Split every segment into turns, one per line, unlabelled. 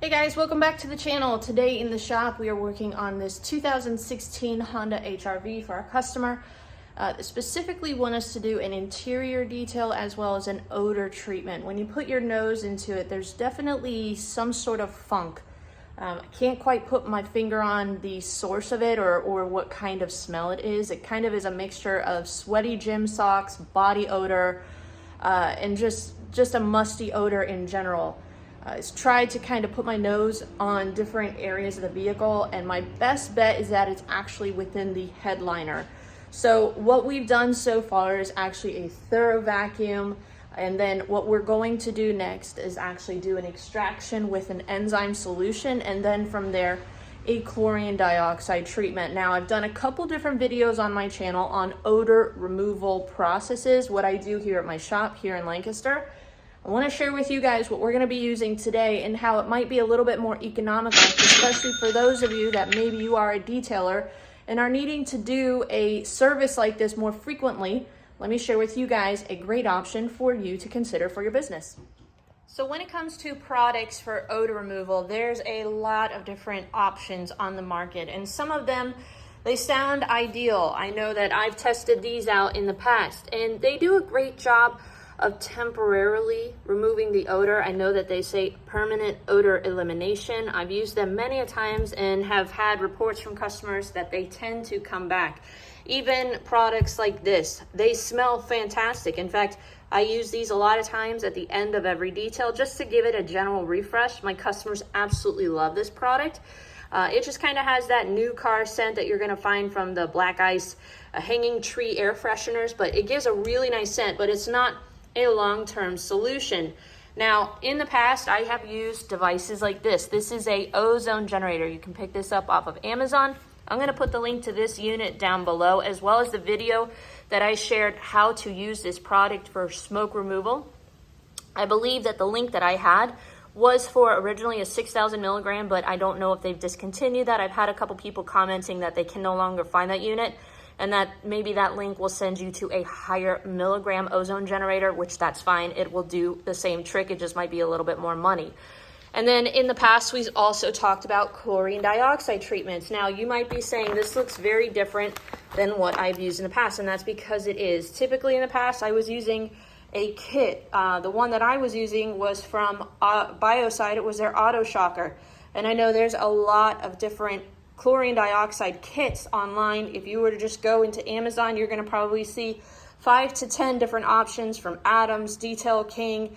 Hey guys, welcome back to the channel. Today in the shop we are working on this 2016 Honda HR-V for our customer. Specifically want us to do an interior detail as well as an odor treatment. When you put your nose into it, there's definitely some sort of funk. I can't quite put my finger on the source of it or what kind of smell it is. It kind of is a mixture of sweaty gym socks, body odor, and just a musty odor in general. I've tried to kind of put my nose on different areas of the vehicle, and my best bet is that it's actually within the headliner. So what we've done so far is actually a thorough vacuum, and then what we're going to do next is actually do an extraction with an enzyme solution, and then from there a chlorine dioxide treatment. Now, I've done a couple different videos on my channel on odor removal processes, what I do here at my shop here in Lancaster. I want to share with you guys what we're going to be using today and how it might be a little bit more economical, especially for those of you that maybe you are a detailer and are needing to do a service like this more frequently. Let me share with you guys a great option for you to consider for your business. So when it comes to products for odor removal, there's a lot of different options on the market, and some of them, they sound ideal. I know that I've tested these out in the past and they do a great job of temporarily removing the odor. I know that they say permanent odor elimination. I've used them many a times and have had reports from customers that they tend to come back. Even products like this, they smell fantastic. In fact, I use these a lot of times at the end of every detail just to give it a general refresh. My customers absolutely love this product. It just kind of has that new car scent that you're going to find from the Black Ice hanging tree air fresheners, but it gives a really nice scent, but it's not a long-term solution. Now, in the past, I have used devices like this. This is a ozone generator. You can pick this up off of Amazon. I'm going to put the link to this unit down below, as well as the video that I shared how to use this product for smoke removal. I believe that the link that I had was for originally a 6,000 milligram, but I don't know if they've discontinued that. I've had a couple people commenting that they can no longer find that unit, and that maybe that link will send you to a higher milligram ozone generator, which that's fine. It will do the same trick. It just might be a little bit more money. And then in the past, we've also talked about chlorine dioxide treatments. Now, you might be saying this looks very different than what I've used in the past, and that's because it is. Typically in the past, I was using a kit. The one that I was using was from Biocide. It was their auto shocker. And I know there's a lot of different chlorine dioxide kits online. If you were to just go into Amazon, you're going to probably see 5 to 10 different options from Adams, Detail King,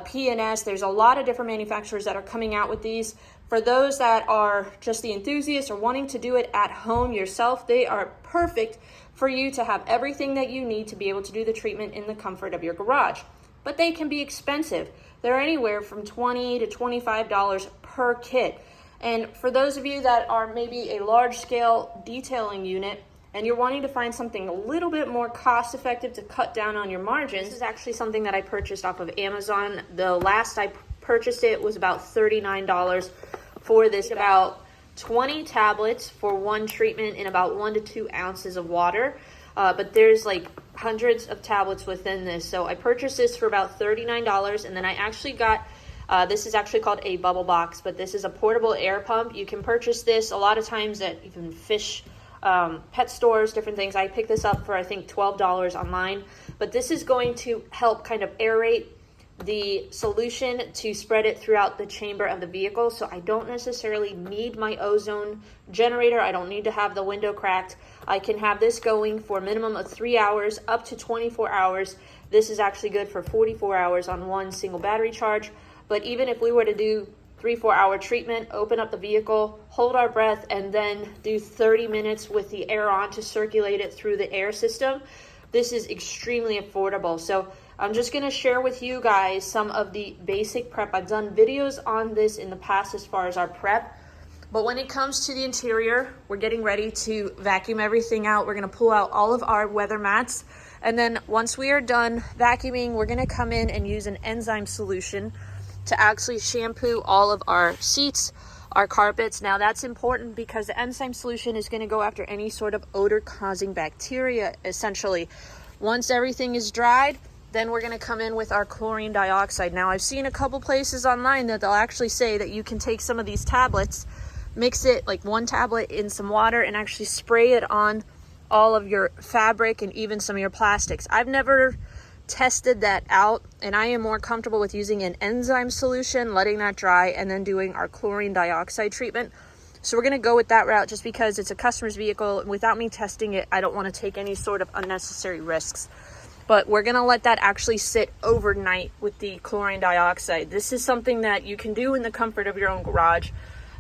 P&S. There's a lot of different manufacturers that are coming out with these. For those that are just the enthusiasts or wanting to do it at home yourself, they are perfect for you to have everything that you need to be able to do the treatment in the comfort of your garage. But they can be expensive. They're anywhere from $20 to $25 per kit. And for those of you that are maybe a large-scale detailing unit and you're wanting to find something a little bit more cost-effective to cut down on your margins, this is actually something that I purchased off of Amazon. The last I purchased it was about $39 for this, about 20 tablets for one treatment in about 1 to 2 ounces of water. But there's like hundreds of tablets within this. So I purchased this for about $39, and then I actually got this is actually called a bubble box, but this is a portable air pump. You can purchase this a lot of times at even fish, pet stores, different things. I picked this up for, I think, $12 online. But this is going to help kind of aerate the solution to spread it throughout the chamber of the vehicle. So I don't necessarily need my ozone generator. I don't need to have the window cracked. I can have this going for a minimum of 3 hours up to 24 hours. This is actually good for 44 hours on one single battery charge. But even if we were to do 3-4 hour treatment, open up the vehicle, hold our breath, and then do 30 minutes with the air on to circulate it through the air system, this is extremely affordable. So I'm just going to share with you guys some of the basic prep. I've done videos on this in the past as far as our prep. But when it comes to the interior, we're getting ready to vacuum everything out. We're going to pull out all of our weather mats. And then once we are done vacuuming, we're going to come in and use an enzyme solution to actually shampoo all of our seats, our carpets. Now that's important because the enzyme solution is going to go after any sort of odor causing bacteria essentially. Once everything is dried, Then we're gonna come in with our chlorine dioxide. Now I've seen a couple places online that they'll actually say that you can take some of these tablets, mix it like one tablet in some water and actually spray it on all of your fabric and even some of your plastics. I've never tested that out, and I am more comfortable with using an enzyme solution, letting that dry, and then doing our chlorine dioxide treatment. So we're gonna go with that route just because it's a customer's vehicle. Without me testing it, I don't wanna take any sort of unnecessary risks. But we're gonna let that actually sit overnight with the chlorine dioxide. This is something that you can do in the comfort of your own garage.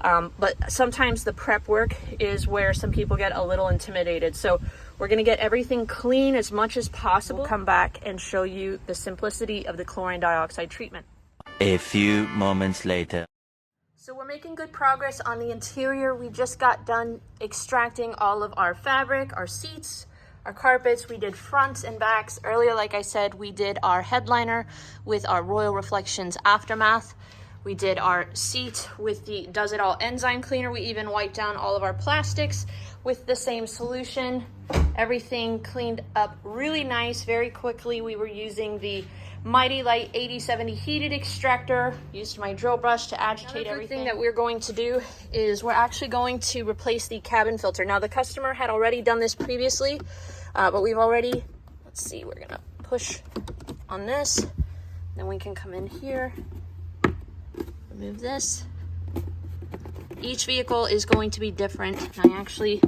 But sometimes the prep work is where some people get a little intimidated. So we're gonna get everything clean as much as possible. We'll come back and show you the simplicity of the chlorine dioxide treatment.
A few moments later.
So we're making good progress on the interior. We just got done extracting all of our fabric, our seats, our carpets. We did fronts and backs. Earlier, like I said, we did our headliner with our Royal Reflections Aftermath. We did our seat with the Does It All enzyme cleaner. We even wiped down all of our plastics with the same solution. Everything cleaned up really nice, very quickly. We were using the Mytee Lite 8070 heated extractor. Used my drill brush to agitate everything. That we're going to do is we're actually going to replace the cabin filter. Now the customer had already done this previously, but we've already, let's see, we're gonna push on this. Then we can come in here, remove this. Each vehicle is going to be different. I actually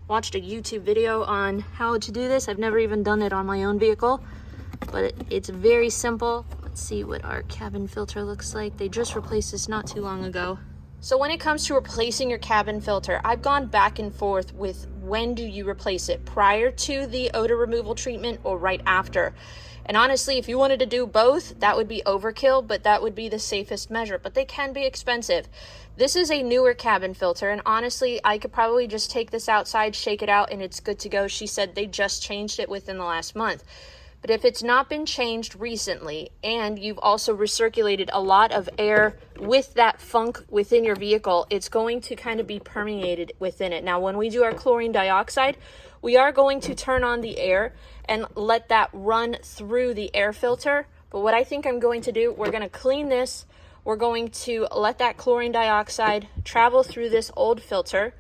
watched a YouTube video on how to do this. I've never even done it on my own vehicle, but it's very simple. Let's see what our cabin filter looks like. They just replaced this not too long ago. So when it comes to replacing your cabin filter, I've gone back and forth with when do you replace it, prior to the odor removal treatment or right after. And honestly, if you wanted to do both, that would be overkill, but that would be the safest measure. But they can be expensive. This is a newer cabin filter, and honestly, I could probably just take this outside, shake it out, and it's good to go. She said they just changed it within the last month. But if it's not been changed recently, and you've also recirculated a lot of air with that funk within your vehicle, it's going to kind of be permeated within it. Now, when we do our chlorine dioxide, we are going to turn on the air and let that run through the air filter. But what I think I'm going to do, we're going to clean this. We're going to let that chlorine dioxide travel through this old filter.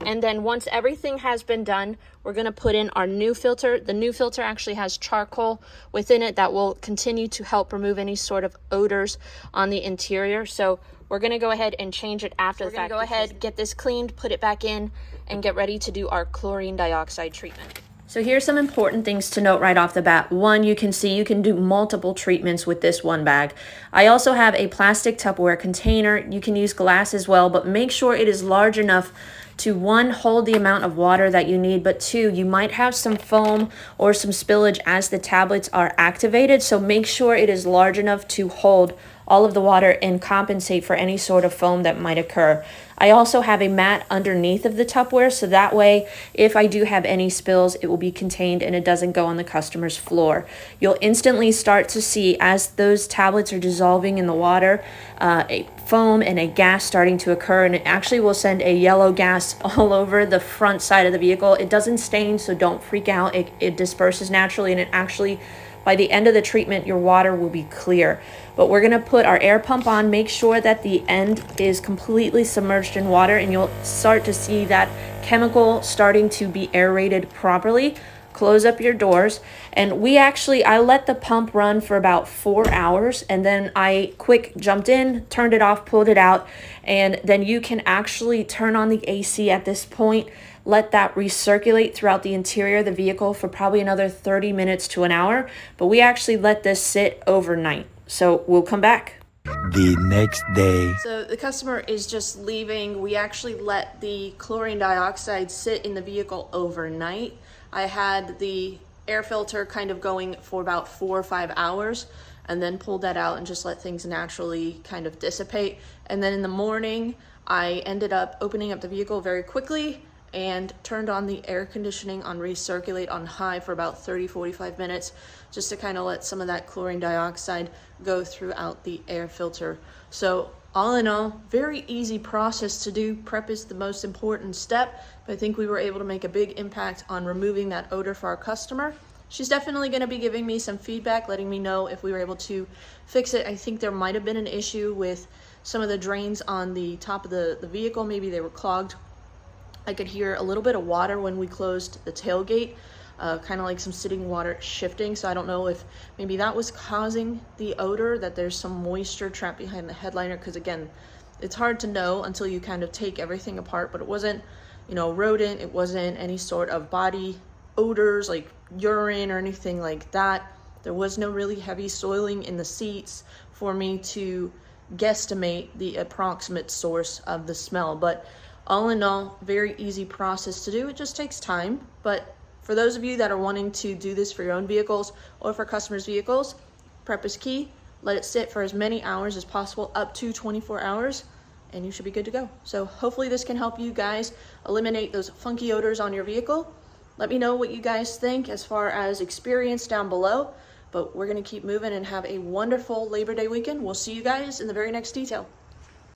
And then once everything has been done, we're going to put in our new filter. The new filter actually has charcoal within it that will continue to help remove any sort of odors on the interior. So we're going to go ahead and change it after the fact. Go ahead, get this cleaned, put it back in, and get ready to do our chlorine dioxide treatment. So here's some important things to note right off the bat. One, you can see you can do multiple treatments with this one bag. I also have a plastic Tupperware container. You can use glass as well, but make sure it is large enough to, one, hold the amount of water that you need, but two, you might have some foam or some spillage as the tablets are activated. So make sure it is large enough to hold all of the water and compensate for any sort of foam that might occur. I also have a mat underneath of the Tupperware, so that way if I do have any spills, it will be contained and it doesn't go on the customer's floor. You'll instantly start to see, as those tablets are dissolving in the water, a foam and a gas starting to occur, and it actually will send a yellow gas all over the front side of the vehicle. It doesn't stain, so don't freak out. It disperses naturally, and it actually, by the end of the treatment, your water will be clear. But we're gonna put our air pump on, make sure that the end is completely submerged in water, and you'll start to see that chemical starting to be aerated properly. Close up your doors. And I let the pump run for about 4 hours, and then I quick jumped in, turned it off, pulled it out, and then you can actually turn on the AC at this point. Let that recirculate throughout the interior of the vehicle for probably another 30 minutes to an hour. But we actually let this sit overnight. So we'll come back.
The next day.
So the customer is just leaving. We actually let the chlorine dioxide sit in the vehicle overnight. I had the air filter kind of going for about 4 or 5 hours, and then pulled that out and just let things naturally kind of dissipate. And then in the morning, I ended up opening up the vehicle very quickly and turned on the air conditioning on recirculate on high for about 30-45 minutes, just to kind of let some of that chlorine dioxide go throughout the air filter. So all in all, very easy process to do. Prep is the most important step, but I think we were able to make a big impact on removing that odor for our customer. she's definitely going to be giving me some feedback, letting me know if we were able to fix it. I think there might have been an issue with some of the drains on the top of the vehicle. Maybe they were clogged. I could hear a little bit of water when we closed the tailgate, kind of like some sitting water shifting. So I don't know if maybe that was causing the odor, that there's some moisture trapped behind the headliner, because again, it's hard to know until you kind of take everything apart. But it wasn't, you know, rodent, it wasn't any sort of body odors like urine or anything like that. There was no really heavy soiling in the seats for me to guesstimate the approximate source of the smell. But all in all, very easy process to do. It just takes time. But for those of you that are wanting to do this for your own vehicles or for customers' vehicles, prep is key. Let it sit for as many hours as possible, up to 24 hours, and you should be good to go. So hopefully this can help you guys eliminate those funky odors on your vehicle. Let me know what you guys think as far as experience down below. But we're going to keep moving and have a wonderful Labor Day weekend. We'll see you guys in the very next detail.